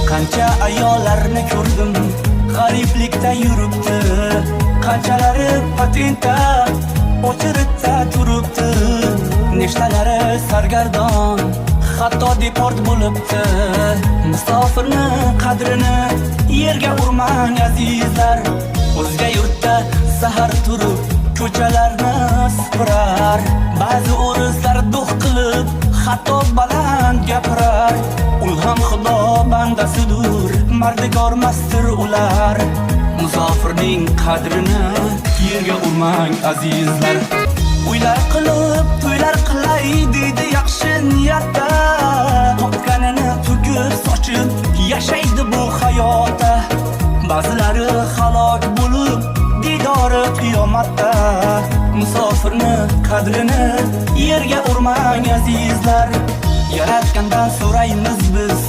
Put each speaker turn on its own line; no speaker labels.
Qancha ayollarni ko'rdim, g'ariblikda yuribdi. Qanchalari patentda, o'chiritda turibdi. Nechtalari sargardon, hatto deport bo'libdi. Musofirni qadrini yerga urmang azizlar. O'zga yurtda sahar turib ko'chalarni supurar. Ba'zi o'rislar duh qilib hatto baland gapirar. Ul ham Xudo bandasidir, mardikormasdir ular. Musofirning qadrini yerga urmang azizlar. Uylar qilib, to'ylar qilay deydi yaxshi niyatda. Topganini tugib sochib yashaydi bu hayotda. Ba'zilari halok bo'lib didori qiyomatda. Musofirni qadrini yerga urmang azizlar. Yaratgandan so'raymiz biz,